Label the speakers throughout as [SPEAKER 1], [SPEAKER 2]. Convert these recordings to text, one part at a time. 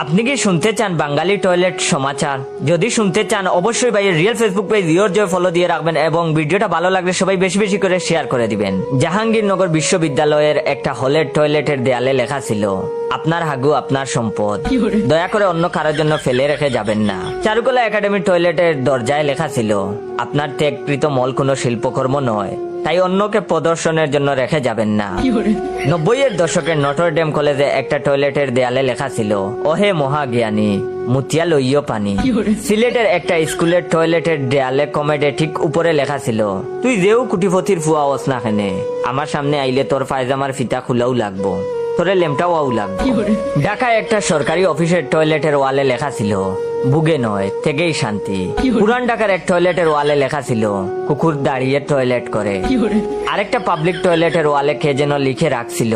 [SPEAKER 1] আপনি কি শুনতে চান বাঙালি টয়লেট সমাচার? যদি শুনতে চান অবশ্যই ভাই real Facebook page your joy follow দিয়ে রাখবেন এবং ভিডিওটা ভালো লাগলে সবাই বেশি বেশি করে শেয়ার করে দিবেন। জাহাঙ্গীরনগর বিশ্ববিদ্যালয়ের একটা হলের টয়লেটের দেয়ালে লেখা ছিল, আপনার হাগু আপনার সম্পদ, দয়া করে অন্য কারোর জন্য ফেলে রেখে যাবেন না। চারুকলা একাডেমির টয়লেটের দরজায় লেখা ছিল, আপনার ত্যাগকৃত মল কোনো শিল্পকর্ম নয়, তাই অন্যকে প্রদর্শনের জন্য রেখে যাবেন না। 90-এর দশকের নটরডেম কলেজে একটা টয়লেটের দেয়ালে লেখা ছিল, ওহে মহাজ্ঞানী মুতিয়া লইয় পানি। সিলেটের একটা স্কুলের টয়লেটের দেয়ালে কমেডে ঠিক উপরে লেখা ছিল, তুই যেও কুটিপতির ফুয়া ওস না খেনে, আমার সামনে আইলে তোর পায়জামার ফিতা খুলাও লাগবো, তোরে লেমটাও লাগবো। ঢাকায় একটা সরকারি অফিসের টয়লেটের ওয়ালে লেখা ছিল, বুগে নয় থেকেই শান্তি। পুরান ঢাকার এক টয়লেটের ওয়ালে লেখা ছিল, কুকুর দাঁড়িয়ে টয়লেট করে। আরেকটা পাবলিক টয়লেটের ওয়ালে কে যেন লিখে রাখছিল,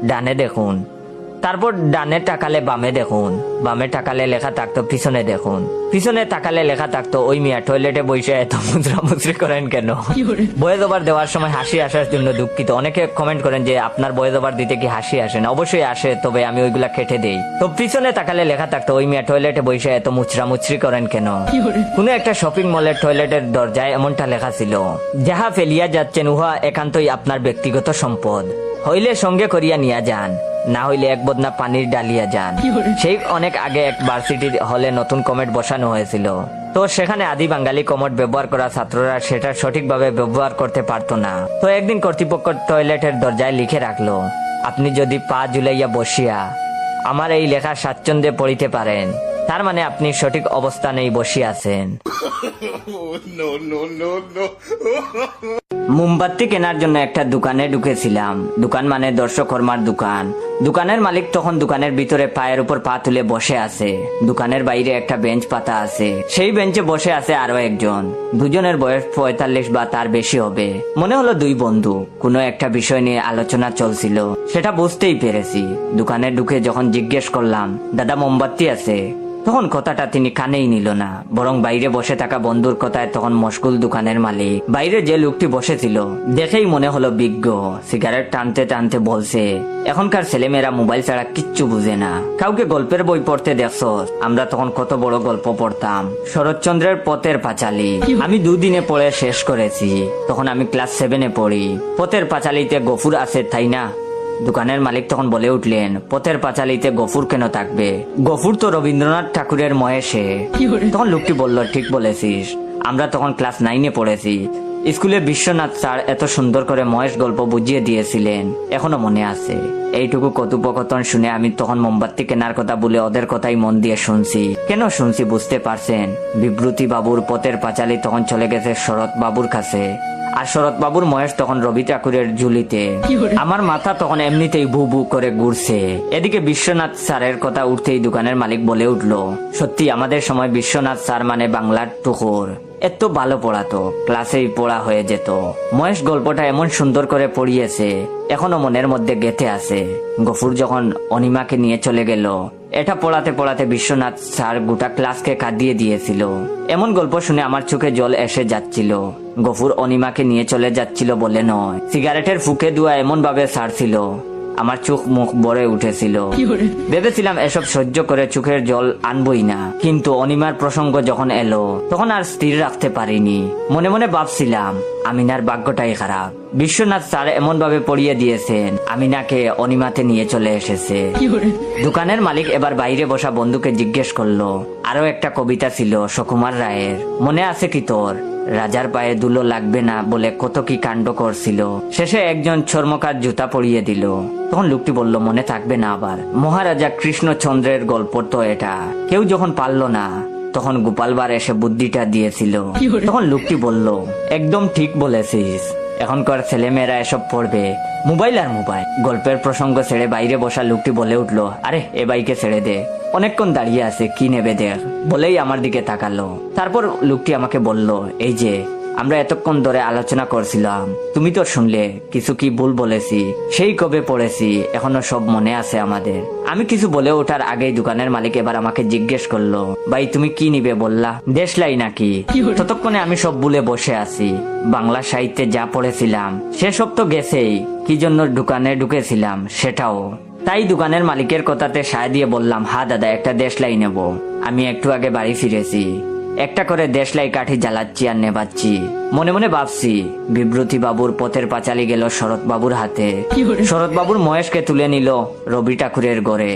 [SPEAKER 1] ডানে দেখুন। তারপর ডানে তাকালে বামে দেখুন, বামে তাকালে লেখা থাকতো পিছনে দেখুন, পিছনে তাকালে লেখা থাকতো ওই মিয়া টয়লেটে বসে এত মুচড়ামুচড়ি করেন কেন? ভয়েস ওভার দেওয়ার সময় হাসি আসার জন্য দুঃখিত। অনেকে কমেন্ট করেন যে আপনার ভয়েস ওভার দিতে কি হাসি আসে না? অবশ্যই আসে, তবে আমি ওইগুলা কেটে দেই। তো পিছনে তাকালে লেখা থাকতো ওই মিয়া টয়লেটে বসে এত মুচড়ামুচড়ি করেন কেন? কোন একটা শপিং মলের টয়লেটের দরজায় এমনটা লেখা ছিল, যাহা ফেলিয়া যাচ্ছেন উহা একান্তই আপনার ব্যক্তিগত সম্পদ, হইলে সঙ্গে করিয়া নিয়া যান, না হইলে এক বদনা পানির ডালিয়া যান। সেই অনেক আগে এক ভার্সিটির হলে নতুন কমেট বসানো হয়েছিল, তো সেখানে আদি বাঙালি কমোড ব্যবহার করা ছাত্ররা সেটা সঠিকভাবে ব্যবহার করতে পারতো না। তো একদিন কর্তৃপক্ষ টয়লেটের দরজায় লিখে রাখলো, আপনি যদি পা ঝুলাইয়া বসিয়া আমার এই লেখা স্বাচ্ছন্দ্যে পড়িতে পারেন, তার মানে আপনি সঠিক অবস্থানেই বসিয়াছেন। মোমবাতি কেনার জন্য একটা দোকানে ঢুকেছিলাম। দোকান মানে দর্শকর্মার দোকান। দোকানের মালিক তখন দোকানের ভিতরে পায়ের উপর পা তুলে বসে আছে। দোকানের বাইরে একটা বেঞ্চ পাতা আছে, সেই বেঞ্চে বসে আছে আরো একজন। দুজনের বয়স 45 বা তার বেশি হবে। মনে হলো দুই বন্ধু, কোনো একটা বিষয় নিয়ে আলোচনা চলছিল, সেটা বুঝতেই পেরেছি। দোকানে ঢুকে যখন জিজ্ঞেস করলাম, দাদা মোমবাতি আছে, তখন কথাটা তিনি কানেই নিল না, বরং বাইরে বসে থাকা বন্ধুর কথায় তখন মশগুল দোকানের মালিক। বাইরে যে লোকটি বসেছিল দেখেই মনে হলো বিজ্ঞ। সিগারেট টানতে টানতে বলছে, এখনকার ছেলেমেয়েরা মোবাইল ছাড়া কিচ্ছু বুঝে না। কাউকে গল্পের বই পড়তে দেখছো? আমরা তখন কত বড় গল্প পড়তাম, শরৎচন্দ্রের পথের পাঁচালী। আমি 2 দিনে পড়ে শেষ করেছি। তখন আমি ক্লাস 7-এ পড়ি। পথের পাঁচালীতে গফুর আছে, তাই না? দোকানের মালিক তখন বলে উঠলেন, পথের পাঁচালীতে গফুর কেন থাকবে? গফুর তো রবীন্দ্রনাথ ঠাকুরের মহেশে। তখন লোকটি বলল, ঠিক বলেছিস, আমরা তখন ক্লাস 9-এ পড়েছি। স্কুলে বিশ্বনাথ স্যার এত সুন্দর করে মহেশ গল্প বুঝিয়ে দিয়েছিলেন, এখনো মনে আছে। এইটুকু কথোপকথন শুনে আমি তখন মোমবাতি কেনার কথা বলে ওদের কথাই মন দিয়ে শুনছি। কেন শুনছি বুঝতে পারছেন? বিভূতি বাবুর পথের পাঁচালী তখন চলে গেছে শরৎ বাবুর কাছে, আর শরৎ বাবুর মহেশ তখন রবি ঠাকুরের ঝুলিতে। আমার মাথা তখন এমনিতেই ভু ভু করে ঘুরছে। এদিকে বিশ্বনাথ স্যারের কথা উঠতেই দোকানের মালিক বলে উঠলো, সত্যি আমাদের সময় বিশ্বনাথ স্যার মানে বাংলার টুকুর। এত ভালো পড়াতো, ক্লাসেই পড়া হয়ে যেত। মহেশ গল্পটা এমন সুন্দর করে পড়িয়েছে, এখনো মনের মধ্যে গেঁথে আছে। গফুর যখন অনিমাকে নিয়ে চলে গেল, এটা পড়াতে পড়াতে বিশ্বনাথ স্যার গোটা ক্লাসকে কাঁদিয়ে দিয়েছিল। এমন গল্প শুনে আমার চোখে জল এসে যাচ্ছিল। গফুর অনিমাকে নিয়ে চলে যাচ্ছিল বলে নয়, সিগারেটের ফুঁকে দেওয়া এমন ভাবে ছাড়ছিল, আমার চোখ মুখ ভরে উঠেছিল। ভেবেছিলাম এসব সহ্য করে চোখের জল আনবই না, কিন্তু অনিমার প্রসঙ্গ যখন এলো তখন আর স্থির রাখতে পারিনি। মনে মনে ভাবছিলাম, আমিনার ভাগ্যটাই খারাপ। বিশ্বনাথ স্যার এমন ভাবে পড়িয়ে দিয়েছেন, আমিনাকে অনিমাতে নিয়ে চলে এসেছে। দোকানের মালিক এবার বাইরে বসা বন্ধুকে জিজ্ঞেস করলো, আরো একটা কবিতা ছিল সুকুমার রায়ের, মনে আছে কি তোর? রাজার পায়ে ধুলো লাগবে না বলে কত কি কাণ্ড করছিল, শেষে একজন চর্মকার জুতা পরিয়ে দিল। তখন লোকটি বলল, মনে থাকবে না আবার? মহারাজা কৃষ্ণচন্দ্রের গল্প তো এটা। কেউ যখন পারল না তখন গোপাল ভাঁড় এসে বুদ্ধিটা দিয়েছিল। তখন লোকটি বলল, একদম ঠিক বলেছিস, এখনকার ছেলেমেয়েরা এসব পড়বে, মোবাইল আর মোবাইল। গল্পের প্রসঙ্গ ছেড়ে বাইরে বসা লোকটি বলে উঠলো, আরে এ বাইকে ছেড়ে দে, অনেকক্ষণ দাঁড়িয়ে আছে, কি নেবে দেখ। বলেই আমার দিকে তাকালো। তারপর লোকটি আমাকে বলল, এই যে আমরা এতক্ষণ ধরে আলোচনা করছিলাম, তুমি তো শুনলে কিছু কি ভুল বলেছি? সেই কবে পড়েছি, এখনো সব মনে আছে আমাদের। আমি কিছু বলে ওঠার আগেই দোকানের মালিক এবার আমাকে জিজ্ঞেস করলো, ভাই তুমি কি নিবে বললা? দেশলাই নাকি? ততক্ষণে আমি সব ভুলে বসে আছি। বাংলা সাহিত্যে যা পড়েছিলাম সেসব তো গেছেই, কি জন্য দোকানে ঢুকেছিলাম সেটাও। তাই দোকানের মালিকের কথাতে সায় দিয়ে বললাম, হ্যাঁ দাদা, একটা দেশলাই নেব। আমি একটু আগে বাড়ি ফিরেছি, একটা করে দেশলাই কাঠি জ্বালাচ্ছি আর নেবাচ্ছি। মনে মনে ভাবছি, বিভূতি বাবুর পথের পাঁচালি গেল শরৎ বাবুর হাতে। শরৎ বাবুর মহেশকে তুলে নিল রবি ঠাকুরের ঘরে।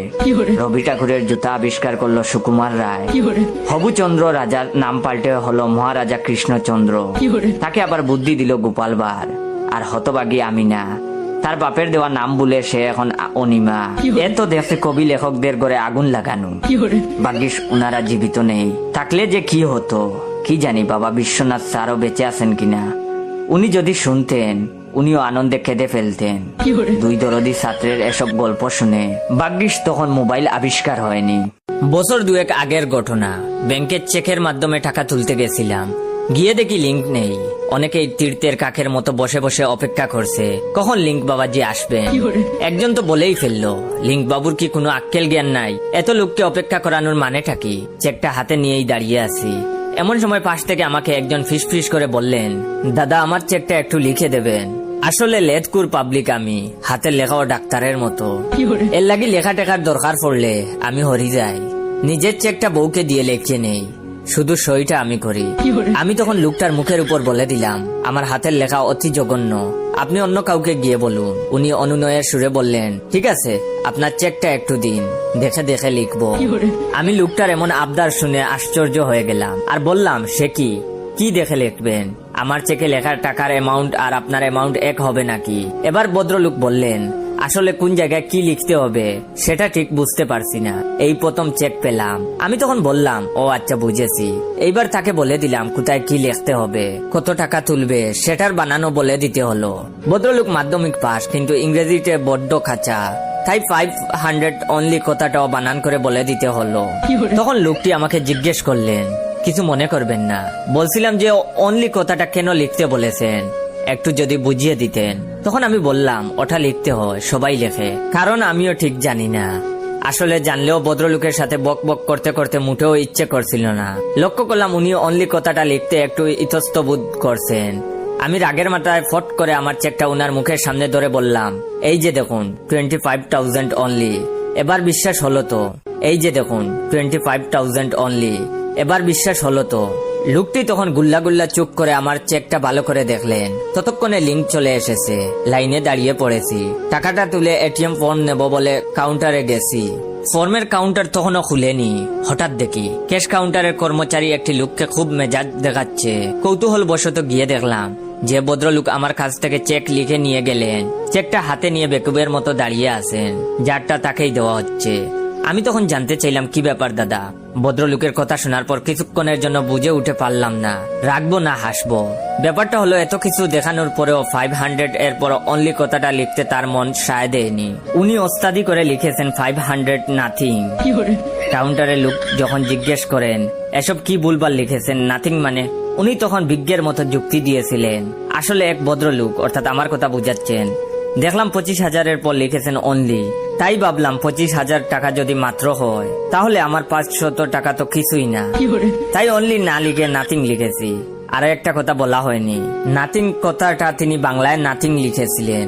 [SPEAKER 1] রবি ঠাকুরের জুতা আবিষ্কার করলো সুকুমার রায়। হবুচন্দ্র রাজার নাম পাল্টে হলো মহারাজা কৃষ্ণচন্দ্র। তাকে আবার বুদ্ধি দিল গোপাল ভাঁড়। আর হতভাগী আমিনা, তার বাপের দেওয়া নাম বলে সে এখন অনিমা। এত দেখে কবি লেখকদের ঘরে আগুন লাগানো। ভাগ্যিস উনারা জীবিত নেই, থাকলে যে কি হতো কি জানি। বাবা বিশ্বনাথ স্যারও বেঁচে আছেন কিনা, উনি যদি শুনতেন উনিও আনন্দে কেঁদে ফেলতেন। দুই দরদি ছাত্রের এসব গল্প শুনে। ভাগ্যিস তখন মোবাইল আবিষ্কার হয়নি। বছর দুয়েক আগের ঘটনা। ব্যাংকের চেকের মাধ্যমে টাকা তুলতে গেছিলাম, গিয়ে দেখি লিংক নেই। অনেকেই তীর্থের কাকের মতো বসে বসে অপেক্ষা করছে কখন লিংক বাবাজি আসবেন। একজন তো বলেই ফেললো, লিংক বাবুর কি কোনো আক্কেল জ্ঞান নাই? এত লোককে অপেক্ষা করানোর মানেটা কি? চেকটা হাতে নিয়েই দাঁড়িয়ে আছি। এমন সময় পাশ থেকে আমাকে একজন ফিস করে বললেন, দাদা আমার চেকটা একটু লিখে দেবেন। আসলে লেটকুর পাবলিক আমি, হাতের লেখাও ডাক্তারের মতো। এর লাগি লেখা টেখার দরকার পড়লে আমি হরি যাই। নিজের চেকটা বউকে দিয়ে লিখে নেই, শুধু সইটা আমি করি। আমি তখন লোকটার মুখের উপর বলে দিলাম, আমার হাতের লেখা অতি জঘন্য, আপনি অন্য কাউকে গিয়ে বলুন। উনি অনুনয়ের সুরে বললেন, ঠিক আছে, আপনার চেকটা একটু দিন, দেখে দেখে লিখবো। আমি লোকটার এমন আবদার শুনে আশ্চর্য হয়ে গেলাম আর বললাম, সে কি দেখে লিখবেন? আমার চেকে লেখার টাকার অ্যামাউন্ট আর আপনার অ্যামাউন্ট এক হবে নাকি? এবার ভদ্রলোক বললেন, আসলে কোন জায়গায় কি লিখতে হবে সেটা ঠিক বুঝতে পারছি না, এই প্রথম চেক পেলাম। আমি তখন বললাম, ও আচ্ছা বুঝেছি। এইবার তাকে বলে দিলাম কোথায় কি লিখতে হবে, কত টাকা তুলবে সেটার বানানো বলে দিতে হলো। ভদ্রলোক মাধ্যমিক পাস, কিন্তু ইংরেজিতে বড্ড খাঁচা, তাই 500 অনলি কথাটাও বানান করে বলে দিতে হলো। তখন লোকটি আমাকে জিজ্ঞেস করলেন, কিছু মনে করবেন না, বলছিলাম যে অনলি কথাটা কেন লিখতে বলেছেন, একটু যদি বুঝিয়ে দিতেন। তখন আমি বললাম, ওটা লিখতে হয়, সবাই লেখে, কারণ আমিও ঠিক জানি না। আসলে জানলেও ভদ্রলোকের সাথে বক বক করতে করতে মুঠেও ইচ্ছে করছিল না। লক্ষ্য করলাম উনি অনলি কথাটা লিখতে একটু ইতস্তবোধ করছেন। আমি রাগের মাথায় ফট করে আমার চেকটা উনার মুখের সামনে ধরে বললাম, এই যে দেখুন 25,000 অনলি, এবার বিশ্বাস হলো তো? এই যে দেখুন 25,000 অনলি, এবার বিশ্বাস হলো তো? লোকটি তখন গুল্লা গুল্লা চুপ করে আমার চেকটা ভালো করে দেখলেন। ততক্ষণে লিংক চলে এসেছে, লাইনে দাঁড়িয়ে পড়েছি। টাকাটা তুলে এটিএম ফর্ম নেব বলে কাউন্টারে গেছি। ফর্মের কাউন্টার তখনও খুলেনি। হঠাৎ দেখি ক্যাশ কাউন্টারের কর্মচারী একটি লোককে খুব মেজাজ দেখাচ্ছে। কৌতূহল বশত গিয়ে দেখলাম যে ভদ্রলোক আমার কাছ থেকে চেক লিখে নিয়ে গেলেন, চেকটা হাতে নিয়ে বেকুবের মতো দাঁড়িয়ে আছেন, যারটা তাকেই দেওয়া হচ্ছে। আমি তখন জানতে চাইলাম, কি ব্যাপার দাদা? ভদ্রলোকের কথা শোনার পর কিছুক্ষণের জন্য বুঝে উঠে পারলাম না রাখবো না হাসবো। ব্যাপারটা হলো, এত কিছু দেখানোর পরেও 500 এর পর অনলি কথাটা লিখতে তার মন সায় দেয়নি। উনি ওস্তাদি করে লিখেছেন 500 নাথিং। কাউন্টারের লোক যখন জিজ্ঞেস করেন এসব কি ভুলভাল লিখেছেন, নাথিং মানে, উনি তখন বিজ্ঞের মতো যুক্তি দিয়েছিলেন। আসলে এক ভদ্রলোক, অর্থাৎ আমার কথা বুঝাচ্ছেন। দেখলাম 25,000 পর লিখেছেন অনলি, তাই ভাবলাম 25,000 টাকা যদি মাত্র হয় তাহলে আমার 500 টাকা তো কিছুই না, তাই অনলি না লিখে নাথিং লিখেছি। আর একটা কথা বলা হয়নি, নাথিং কথাটা তিনি বাংলায় নাথিং লিখেছিলেন।